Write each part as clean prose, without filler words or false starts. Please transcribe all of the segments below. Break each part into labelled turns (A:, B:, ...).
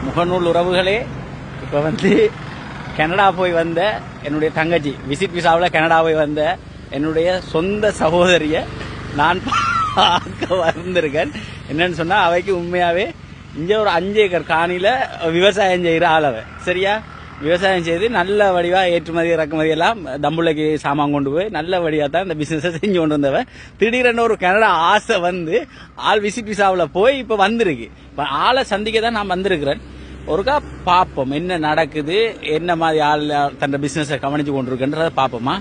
A: முகநூல் உறவுகளே, இப்ப வந்து கனடா போய் வந்த என்னுடைய தங்கச்சி, விசிட் விசாவில் கனடா போய் வந்த என்னுடைய சொந்த சகோதரிய நான் பார்க்க வந்திருக்கேன். என்னன்னு சொன்னா, அவைக்கு உண்மையாவே இங்க ஒரு 5 ஏக்கர் காணியில விவசாயம் செய்யற ஆளவ, சரியா? விவசாயம் செய்து நல்ல வடிவா ஏற்றுமதி இறக்குமதி எல்லாம் தம்புளைக்கு சாமான் கொண்டு போய் நல்ல வடிவா தான் இந்த பிசினஸ் செஞ்சு கொண்டு வந்தவ. திடீரென ஒரு கனடா ஆசை வந்து ஆள் விசிட் விசாவில் போய் இப்ப வந்திருக்கு. இப்ப ஆளை சந்திக்க தான் நான் வந்திருக்கிறேன். ஒருக்கா பாப்போம் என்ன நடக்குது, என்ன மாதிரி ஆள் தன் பிசினஸை கவனிச்சு கொண்டிருக்குன்றத பாப்போமா.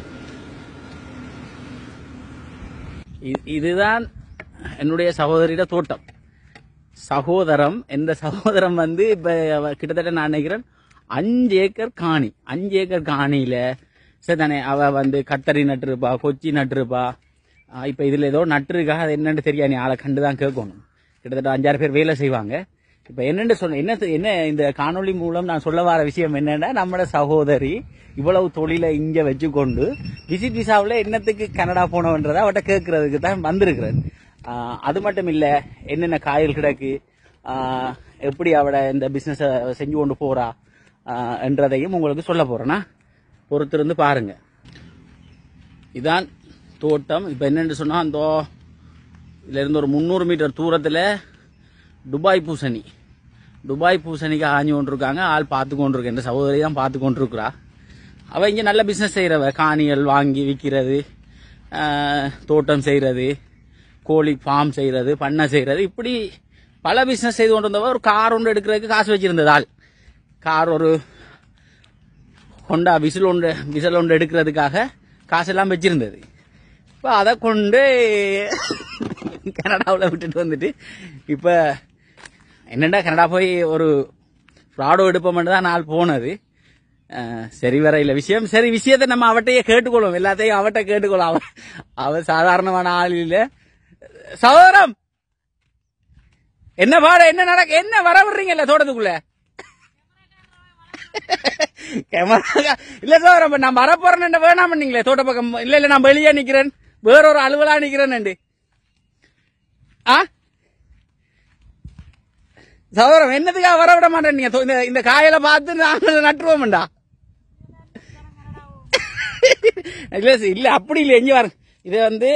A: இதுதான் என்னுடைய சகோதரியோட தோட்டம். சகோதரம் என்ற சகோதரம் வந்து இப்ப கிட்டத்தட்ட நான் நினைக்கிறேன் 5 ஏக்கர் காணி. 5 ஏக்கர் காணியில சரிதானே அவ வந்து கத்தரி நட்டுருப்பா, கொச்சி நட்டுருப்பா. இப்ப இதுல ஏதோ நட்டுருக்கா, அது என்னன்னு தெரியா, நீ ஆளை கண்டுதான் கேட்கணும். கிட்டத்தட்ட 5-6 பேர் வேலை செய்வாங்க. இப்ப என்னன்னு சொன்ன என்ன இந்த காணொலி மூலம் நான் சொல்ல வர விஷயம் என்னன்னா, நம்ம சகோதரி இவ்வளவு தொழிலை இங்க வச்சுக்கொண்டு விசிட் விசாவில் என்னத்துக்கு கனடா போனவன்றதை அவட்ட கேட்கறதுக்கு தான் வந்திருக்கிறது. அது மட்டும் இல்ல, என்னென்ன காயல் கிடக்கு, எப்படி அவட இந்த பிசினஸ் செஞ்சு கொண்டு போறா என்றதையும் உங்களுக்கு சொல்ல போறேன்னா பொறுத்திருந்து பாருங்க. இதான் தோட்டம். இப்ப என்னன்னு சொன்னா, அந்த இதுல இருந்து ஒரு 300 மீட்டர் தூரத்துல துபாய் பூசணிக்கு ஆஞ்சு கொண்டிருக்காங்க. ஆள் பார்த்து கொண்டிருக்க என்ற சகோதரி தான் பார்த்து கொண்டிருக்கிறா. அவ இங்க நல்ல பிசினஸ் செய்யறவ, காணிகள் வாங்கி விற்கிறது, தோட்டம் செய்யறது, கோழி ஃபார்ம் செய்யறது, பண்ணை செய்யறது, இப்படி பல பிசினஸ் செய்து கொண்டு வந்தவ. ஒரு கார் ஒன்று எடுக்கிறதுக்கு காசு வச்சிருந்தது ஆள். கார் ஒரு ஹோண்டா விசில் ஒன்று எடுக்கிறதுக்காக காசெல்லாம் வச்சிருந்தது. இப்போ அதை கொண்டு கனடாவில் விட்டுட்டு வந்துட்டு இப்போ என்னடா கனடா போய் ஒரு ஃப்ராடோ எடுப்போம்னு தான் நாள் போனது. சரி வர இல்லை விஷயம். சரி, விஷயத்தை நம்ம அவட்டையே கேட்டுக்கொள்வோம், எல்லாத்தையும் அவட்ட கேட்டுக்கொள்ளும். அவ சாதாரணமான ஆள் இல்லை. சகோதரம், என்ன பாட, என்ன நடக்க, என்ன வர விடுறீங்கல்ல தோட்டத்துக்குள்ள? கேமரா இல்ல சகோதரம், நான் வரப்போறேன் வேணாம் பண்ணீங்களே தோட்ட பக்கம். இல்ல நான் வெளியே நிக்கிறேன், வேறொரு அலுவலா நிக்கிறேன். சகோதரம், என்னதுக்காக வர விட மாட்டேன்? நீங்க இந்த காயில பார்த்து நாங்கள் நட்டுருவோம்டா. இல்ல அப்படி இல்ல, எங்க பாருங்க. இது வந்து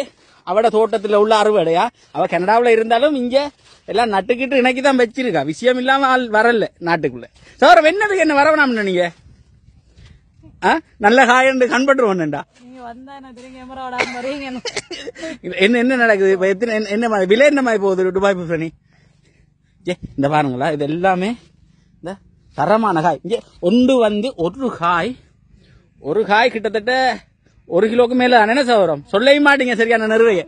A: அவட தோட்டத்தில் உள்ள அறுவடையா. அவ கனடாவில் இருந்தாலும் இங்க எல்லாம் நட்டுக்கிட்டு இணைக்கிதான் வச்சிருக்கா. விஷயம் இல்லாம ஆள் வரல நாட்டுக்குள்ள. சகோதரம், என்னதுக்கு என்ன வரவேணாம்னா நீங்க நல்ல காயண்டு கண்பட்டுருவோம்டா. என்ன நடக்குது இப்ப? என்ன விலை என்ன மாதிரி போகுது துபாய் பூசணி? இந்த பாருங்களா, இது எல்லாமே இந்த தரமான காய். இங்க ஒன்று வந்து ஒரு காய் கிட்டத்தட்ட 1 கிலோக்கு மேல. என்ன சகோதரம், சொல்லவே மாட்டீங்க சரியான நிறுவைய.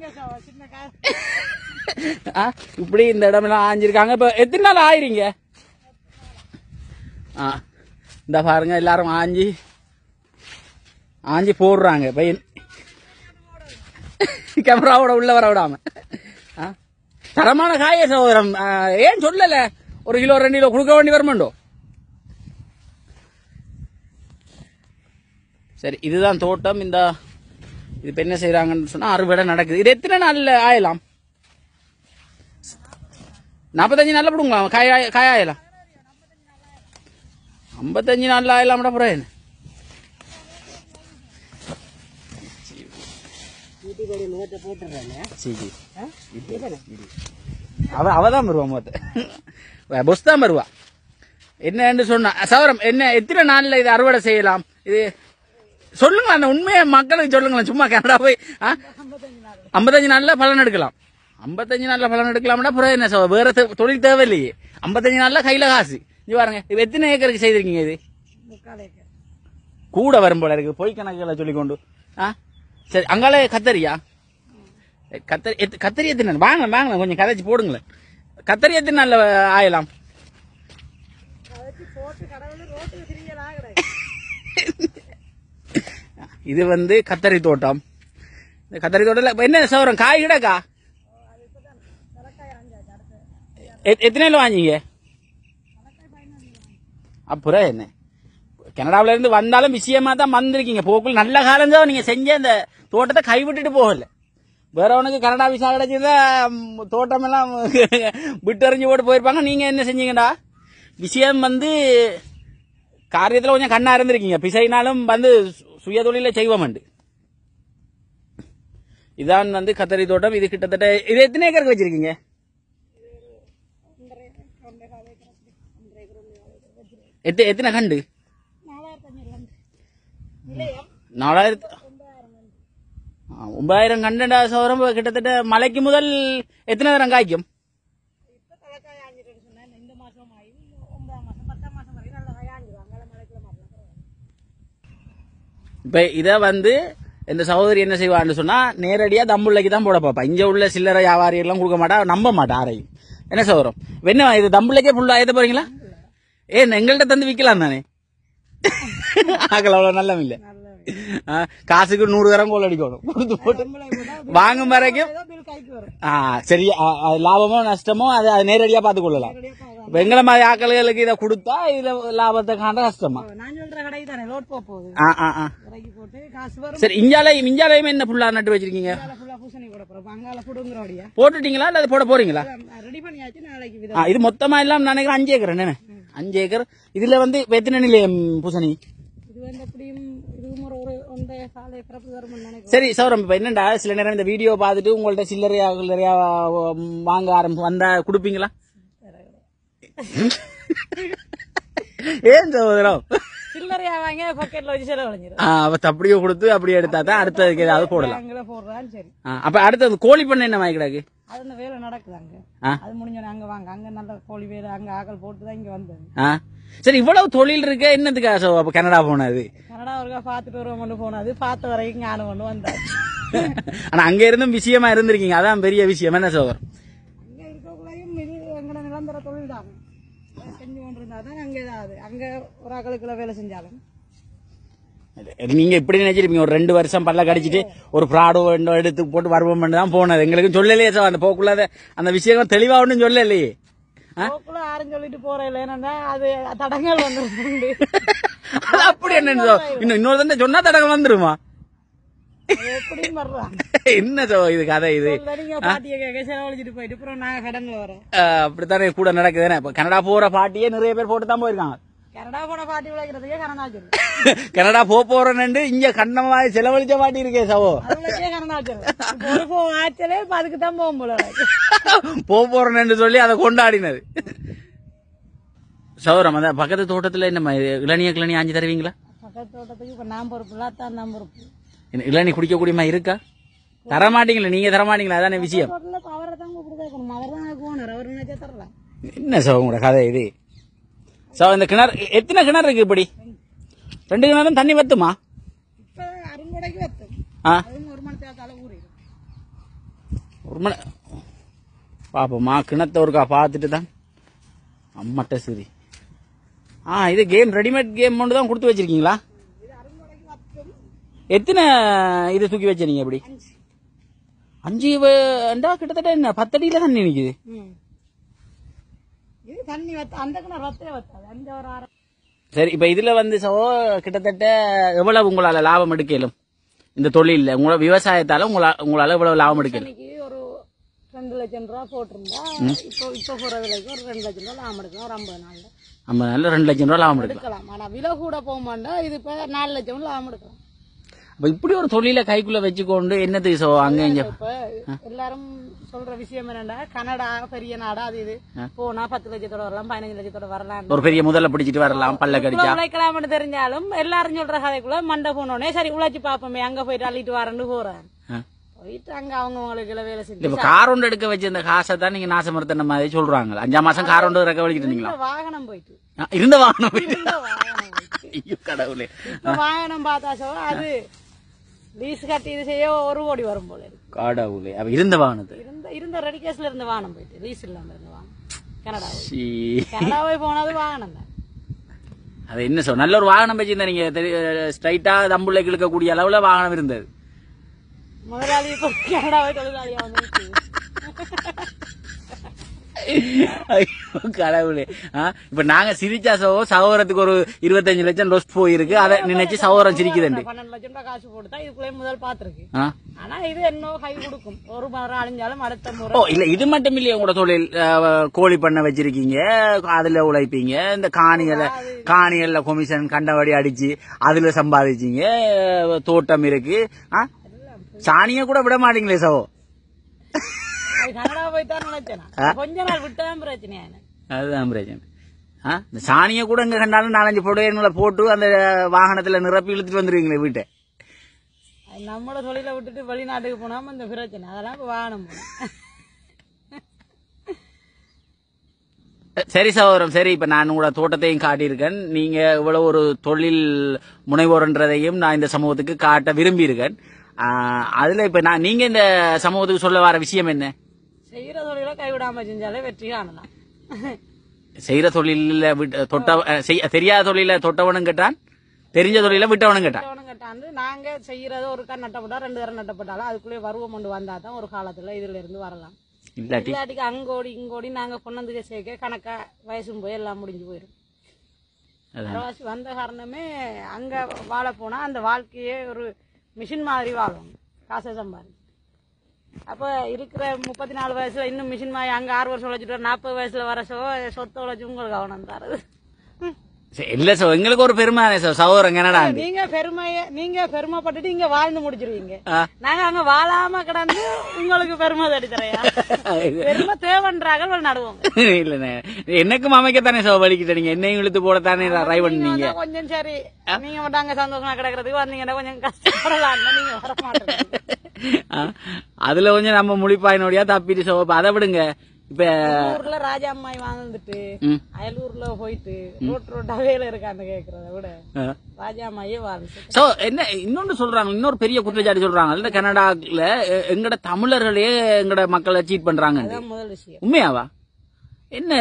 A: இப்படி இந்த இடமெல்லாம் ஆஞ்சிருக்காங்க. இப்ப எத்தனை நாள் ஆயிருங்க? இந்த பாருங்க, எல்லாரும் ஆஞ்சி போடுறாங்க. பையன் கேமராவோட உள்ள வர விடாம. தரமான காய சகோதரம், ஏன் சொல்லல? 1 கிலோ 2 கிலோ கொடுக்க வேண்டி வருமாண்டோ? சரி, இதுதான் தோட்டம். இது இப்ப என்ன செய்யறாங்கன்னு சொன்னா, அறுவடை நடக்குது. இது எத்தனை நாள்ல ஆயலாம்? 45 நாள்ல போடுங்களா காயாயலாம்? 55 நாள்ல ஆயலாம். அப்புறம் அவதான் வருவா, மொத்த பொஸ் தான் வருவா. என்ன சொன்னா சவரம், என்ன எத்தனை நாள்ல இது அறுவடை செய்யலாம்? இது சொல்லுங்க, அந்த உண்மையை மக்களுக்கு சொல்லுங்களேன். சும்மா கனடா போய் 55 நாள்ல பலன் எடுக்கலாம். 55 நாள்ல பலன் எடுக்கலாம்னா அப்புறம் என்ன, வேற தொழில் தேவையில்லையே. 55 நாள்ல கையில காசு. இது பாருங்க, இது எத்தனை ஏக்கருக்கு செய்திருக்கீங்க? இது கூட வரும் போல இருக்கு, பொய் கணக்குகளை சொல்லிக்கொண்டு. சரி, அங்கால கத்தரியா? கத்தரி எத்தனை நாள்? வாங்கலாம் கொஞ்சம் கதைச்சு போடுங்களேன். கத்தரி எத்தனை நாள்ல ஆயலாம்? இது வந்து கத்தரி தோட்டம். இந்த கத்தரி தோட்டம் என்ன சவரம் காய் கிடக்கா? எத்தனை கிலோ வாங்கிங்க? அப்புறம் என்ன, கனடாவில இருந்து வந்தாலும் விஷயமா தான் வந்திருக்கீங்க. போக்குள் நல்ல காலம் தான் நீங்க செஞ்ச அந்த தோட்டத்தை கைவிட்டுட்டு போகல. வேறவனுக்கு கனடா விசா கிடைச்சதா தோட்டம் எல்லாம் விட்டு எறிஞ்சு போட்டு போயிருப்பாங்க. நீங்க என்ன செஞ்சீங்கடா? விஷயம் வந்து காரியத்துல கொஞ்சம் கண்ணா இருந்திருக்கீங்க. பிசைனாலும் வந்து சுய தொழில செய்வோம். இதான் வந்து கத்தரி தோட்டம். இது கிட்டத்தட்ட இது எத்தனை ஏக்கருக்கு வச்சிருக்கீங்க? எத்தனை கண்டு? 9,000 கண்டா சவரம். கிட்டத்தட்ட மலைக்கு முதல் எத்தனை தரம் காய்க்கும்? இப்ப இத வந்து இந்த சகோதரி என்ன செய்வான்னு சொன்னா நேரடியா தம்புள்ளைக்கு தான் போட பாப்பா. இங்க உள்ள சில்லறை வியாபாரி எல்லாம் கொடுக்க மாட்டா, நம்ப மாட்டா யாரையும். என்ன சகோதரம் என்ன இது தம்புள்ளைக்கே ஃபுல்லா ஏத்த போறீங்களா? எங்கள்கிட்ட தந்து விக்கலாம் தானே. ஆகல அவ்வளவு நல்லம் இல்ல. காசுக்கு 100 தரம் கோல் அடிக்கணும். கொடுத்து போட்டு வாங்கும் வரைக்கும் சரி, லாபமோ நஷ்டமோ அது நேரடியா பார்த்து கொள்ளலாம். இப்ப எங்களை மாதிரி ஆக்களுக்கு இதை கொடுத்தா இதுல லாபத்தை காண்ற கஷ்டமா? சரி, இஞ்சாலையும் என்ன புல்லா நட்டு வச்சிருக்கீங்க? போட்டுட்டீங்களா இல்ல போட போறீங்களா? இது மொத்தமா எல்லாம் நினைக்கிறேன் 5 ஏக்கர். என்ன 5 ஏக்கர்? இதுல வந்து எத்தனை நிலையம் பூசணி? சரி சௌரம், இப்ப என்னண்டா சில நேரம் இந்த வீடியோ பார்த்துட்டு உங்கள்ட்ட சில்லறையா வாங்க வந்தா குடுப்பீங்களா? ஏன் சகோதரம் சில்லறையா வாங்க பாக்கெட்ல வச்சு செலவழிஞ்சிரும். அப்படியே கொடுத்து அப்படியே எடுத்தா தான் அடுத்ததுக்கு ஏதாவது போடலாம். அப்ப அடுத்தது கோழி பண்ண என்ன வாங்கிடாக்கு? அது வேலை நடக்குதாங்க. அது முடிஞ்சோட அங்க வாங்க, அங்க நல்ல கோழி வேலை அங்க ஆக்கள் போட்டுதான் இங்க வந்தது. சரி, இவ்வளவு தொழில் இருக்க என்னத்துக்கு அப்ப கனடா போனது? கனடா ஒருக்கா பாத்துட்டு வருவோம் போனது, பார்த்த வரைக்கும் ஞானம் ஒண்ணு வந்தாரு. ஆனா அங்க இருந்தும் விஷயமா இருந்திருக்கீங்க, அதான் பெரிய விஷயம். என்ன சோதர் அங்க இருக்கக்குள்ளையும் இது எங்கட நிரந்தர தொழில் தான் செஞ்சு கொண்டிருந்தாதான் அங்க ஏதாவது அங்க ஒரு ஆக்களுக்குள்ள வேலை செஞ்சாலும். நீங்க இப்படி நினைச்சிருப்பீங்க ஒரு 2 வருஷம் பல்ல கடிச்சிட்டு ஒரு ப்ராடோ எடுத்து போட்டு வருவோம் தான் போனது. எங்களுக்கு சொல்லலையே சார், அந்த போக்குள்ள அந்த விஷயம் தெளிவா ஒன்னும் சொல்லலையே. யாரும் சொல்லிட்டு போறேன் என்னன்னா அது தடங்கள் வந்துருக்கு. அப்படி என்ன இன்னொரு தடவை சொன்னா தடங்கள் வந்துருமா? என்ன இது கதை? இது அப்படித்தானே கூட நடக்குதுன்னு. கனடா போற பாட்டியே நிறைய பேர் போட்டுதான் போயிருக்காங்க. கனடா போன பாட்டி விளைக்கிறதுக்கே கனடா போறேன்னு இங்க கண்ணமா செலவழிச்ச பாட்டி இருக்கே சவோ. அதுக்கு தான் போகும் போல போறேன்னு சொல்லி அதை கொண்டாடினது. சௌரம் அந்த பக்கத்து தோட்டத்துல என்ன இளநீ ஆஞ்சு தருவீங்களா? பக்கத்து தோட்டத்துக்கு இப்ப நான் பொறுப்பு. இளநீ குடிக்கக்கூடியமா இருக்கா? தரமாட்டீங்களா? நீங்க தரமாட்டீங்களா? அதான விஷயம். என்ன சோ உங்களோட கதை இது? சோ இந்த கிணறு எத்தனை கிணறு இருக்கு? இப்படி 2 கிணறும் தண்ணி வத்துமா? ஒரு மணி பாப்போமா கிணத்த ஒருக்கா பார்த்துட்டு தான் அம்மட்ட சரி. இது கேம் ரெடிமேட் கேம் ஒன்று தான் கொடுத்து வச்சிருக்கீங்களா? எத்தனை இது தூக்கி வச்சீங்க? இப்படி 5 கிட்டத்தட்ட என்ன 10 அடியில தண்ணி நிக்குது. சரி, இப்ப இதுல வந்து கிட்டத்தட்ட எவ்வளவு உங்களால லாபம் எடுக்கலும் இந்த தொழில? உங்களோட விவசாயத்தால உங்களால எவ்வளவு லாபம் எடுக்கலும்? ஒரு 2 லட்சம் ரூபாய் போட்டிருந்தா இப்ப போறதுக்கு ஒரு 2 லட்சம் ரூபாய் லாபம் எடுக்கலாம். ஒரு 50 நாள்ல 2 லட்சம் ரூபாய் லாபம் எடுக்கலாம். ஆனா விலை கூட போக மாட்டோம். இது இப்ப 4 லட்சம் லாபம் எடுக்கலாம். இப்படி ஒரு தொழில கைக்குள்ள வச்சுக்கொண்டு என்னது அங்க எல்லாரும் சொல்ற விஷயம் என்னன்னா கனடா பெரிய நாடா அது இது போனா 10 லட்சத்தோட வரலாம், 15 லட்சத்தோட வரலாம், ஒரு பெரிய முதல்ல பிடிச்சிட்டு வரலாம், பல்ல கடிச்சா உழைக்கலாம்னு தெரிஞ்சாலும் எல்லாரும் சொல்ற கதைக்குள்ள மண்டை போனோடனே சரி உழைச்சு பாப்போமே அங்க போயிட்டு அள்ளிட்டு வரேன்னு போறேன். போயிட்டு அங்க அவங்களுக்கு வேலை செஞ்சு இப்ப கார் ஒன்று எடுக்க வச்சு இந்த காசை தான் நீங்க நாசமர்த்தன மாதிரி சொல்றாங்க. 5 மாசம் கார் ஒன்று ரெக்க வலிக்கிட்டு வாகனம் போயிட்டு இருந்த வாகனம் போயிட்டு கடவுளே வாகனம் பார்த்தாச்சோ அது லீஸ் கட்டி இது செய்ய 1 கோடி வரும் போல இருக்கு. கடவுளே, அப்ப இருந்த வாகனத்தை இருந்த ரெடி கேஸ்ல இருந்த வாகனம் போயிட்டு லீஸ் இல்லாம இருந்த வாகனம் கனடாவே போனது வாகனம் தான். அது என்ன சொல் நல்ல ஒரு வாகனம் வச்சிருந்தா நீங்க ஸ்ட்ரைட்டா தம்புள்ள இழுக்கக்கூடிய அளவுல வாகனம் இருந்தது. முதலாளி கனடாவே தொழிலாளியா வந்து கடவுளே. இப்ப நாங்க சிரிச்சா சகோதரத்துக்கு ஒரு 25 லட்சம் லொஸ்ட் போயிருக்கு. அதை நினைச்சு சகோதரம் சிரிக்குதுண்டு.
B: 12 லட்சம் ரூபாய் காசு போட்டுதான் இதுக்குள்ளே முதல் பாத்துருக்கு. ஆனா இது என்ன கை கொடுக்கும், ஒரு முறை அழிஞ்சாலும் அடுத்த முறை.
A: இல்ல இது மட்டும் இல்லையா உங்களோட தொழில்? கோழி பண்ண வச்சிருக்கீங்க, அதுல உழைப்பீங்க, இந்த காணிகள்ல கமிஷன் கண்டபடி அடிச்சு அதுல சம்பாதிச்சீங்க, தோட்டம் இருக்கு. சாணிய கூட விட மாட்டீங்களே சகோ.
B: கனடா போய்தான் நினைச்சேன், கொஞ்ச நாள் விட்டதான் பிரச்சனை.
A: அதுதான் பிரச்சனை. இந்த சாணிய கூட எங்க கண்டாலும் 4-5 புடவைகளை போட்டு அந்த வாகனத்துல நிரப்பி இழுத்துட்டு வந்துருவீங்களே வீட்டை.
B: நம்மளோட தொழில விட்டுட்டு வெளிநாட்டுக்கு போனாம இந்த பிரச்சனை, அதெல்லாம் இப்ப வாகனம்.
A: சரி சகோதரம், சரி. இப்ப நான் உங்களோட தோட்டத்தையும் காட்டியிருக்கேன். நீங்க இவ்வளவு ஒரு தொழில் முனைவோர்ன்றதையும் நான் இந்த சமூகத்துக்கு காட்ட விரும்பி இருக்கேன். அதுல இப்ப நீங்க இந்த சமூகத்துக்கு சொல்ல வர விஷயம் என்ன?
B: செய்யற தொழில கைவிடாம செஞ்சாலே வெற்றி காணலாம்.
A: செய்யற தொழில தெரியாத தொழில தொட்டவனும் கேட்டான், தெரிஞ்ச தொழில விட்டவனும் கேட்டான்.
B: நாங்க செய்யறத ஒரு கண் நட்டப்பட்டா 2 தரம் நட்டப்பட்டாலும் அதுக்குள்ளே வருவம் கொண்டு வந்தாதான் ஒரு காலத்துல இதுல இருந்து வரலாம். இல்லாட்டிக்கு அங்கோடி இங்கோடி நாங்க கொண்டு சேர்க்க கணக்கா வயசும் போய் எல்லாம் முடிஞ்சு போயிடும். அரவாசி வந்த காரணமே அங்க வாழ போனா அந்த வாழ்க்கையே ஒரு மிஷின் மாதிரி வாழும், காசை சம்பாதி. அப்ப இருக்கிற 34 வயசுல இன்னும் மிஷின் மாதிரி அங்க 6 வருஷம் உழைச்சிட்டு 40 வயசுல வர சொத்தை உழைச்சு உங்களுக்கு கவனம் தரது
A: இல்ல சார். எங்களுக்கு ஒரு பெருமை சார் சகோதரங்க. என்னடா
B: நீங்க பெருமைப்பட்டுட்டு இங்க வாழ்ந்து முடிச்சிருவீங்க, நாங்க அங்க வாழாம கிடந்து உங்களுக்கு பெருமை தடி தரையா. பெருமை தேவைன்றாக நடுவோம்.
A: இல்ல எனக்கும் அமைக்கத்தானே சார் வலிக்கிட்ட, நீங்க என்னையும் இழுத்து போடத்தானே ட்ரை பண்ணீங்க.
B: கொஞ்சம் சரி, நீங்க மட்டும் அங்க சந்தோஷமா கிடக்கிறதுக்கு வந்தீங்கன்னா கொஞ்சம் கஷ்டப்படலாம், நீங்க வர மாட்டேங்க.
A: அதுல கொஞ்சம் நம்ம முழிப்பாயினோடையா தப்பிட்டு சோ அதை விடுங்க. இப்ப
B: ஊர்ல ராஜா அம்மாய் வாழ்ந்துட்டு அயலூர்ல போயிட்டு ரோட்டா வேலை இருக்கான்னு கேக்குறத விட ராஜா அம்மாயே வாழ்ந்து.
A: சோ என்ன இன்னொன்னு சொல்றாங்க, இன்னொரு பெரிய குற்றச்சாட்டு சொல்றாங்க, இந்த கனடால எங்கட தமிழர்களே எங்கட மக்களை சீட் பண்றாங்க.
B: முதல் விஷயம்
A: உண்மையாவா? என்ன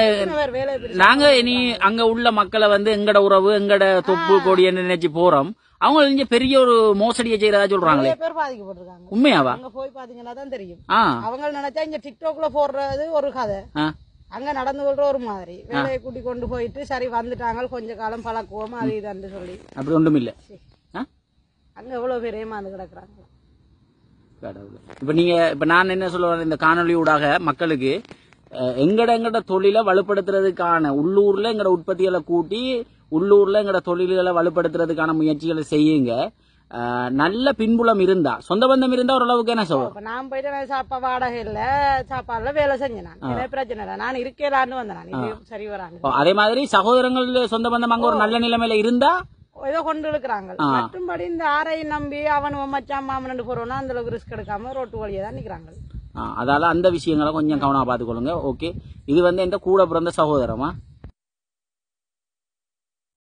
A: நாங்க இனி அங்க உள்ள மக்களை எங்கட உறவு எங்கட தொப்பு கொடி நினைச்சு போறோம், அவங்க இங்க பெரிய ஒரு மோசடியை செய்யறதா சொல்றாங்களே.
B: பேர் பாதிக்கப்பட்டிருக்காங்க.
A: உண்மையாவா?
B: அங்க போய் பாத்தீங்கன்னா தான் தெரியும். அவங்க நினைச்சா இங்க டிக்டாக்ல போடுறது ஒரு கதை, அங்க நடந்து கொள்ற ஒரு மாதிரி. வேலையை கூட்டி கொண்டு போயிட்டு சரி வந்துட்டாங்க, கொஞ்ச காலம் பழக்குவோம் அது இதுன்னு சொல்லி
A: அப்படி ஒன்றும் இல்ல.
B: அங்க எவ்வளவு பேர் ஏமாந்து கிடக்குறாங்க.
A: இப்ப நான் என்ன சொல்லுவேன், இந்த காணொலி ஊடாக மக்களுக்கு எங்கட தொழிலை வலுப்படுத்துறதுக்கான உள்ளூர்ல எங்கட உற்பத்திகளை கூட்டி உள்ளூர்ல எங்கட தொழில்களை வலுப்படுத்துறதுக்கான முயற்சிகளை செய்யுங்க. நல்ல பின்புலம் இருந்தா, சொந்த பந்தம் இருந்தா ஓரளவுக்கு என்ன சொல்லுவோம்.
B: நான் போயிட்டு சாப்பா வாடகை இல்ல சாப்பாடுல வேலை செஞ்சேன், நான் பிரச்சனை இல்லை, நான் இருக்கலான்னு வந்தேன், சரி வராங்க.
A: அதே மாதிரி சகோதரங்கள் சொந்த பந்தம் அங்க ஒரு நல்ல நிலைமையில இருந்தா
B: ஏதோ கொண்டு இருக்கிறாங்க. மற்றும்படி இந்த ஆரையும் நம்பி அவன் மச்சான் மாமன் போறோம்னா அந்த அளவுக்கு ரிஸ்க் எடுக்காம ரோட்டு வழியே தான் நிக்கிறாங்க.
A: அதால அந்த விஷயங்களை கொஞ்சம் கவனமா பாத்துக்கொள்ளுங்க. ஓகே, இது எந்த கூட பிறந்த சகோதரமா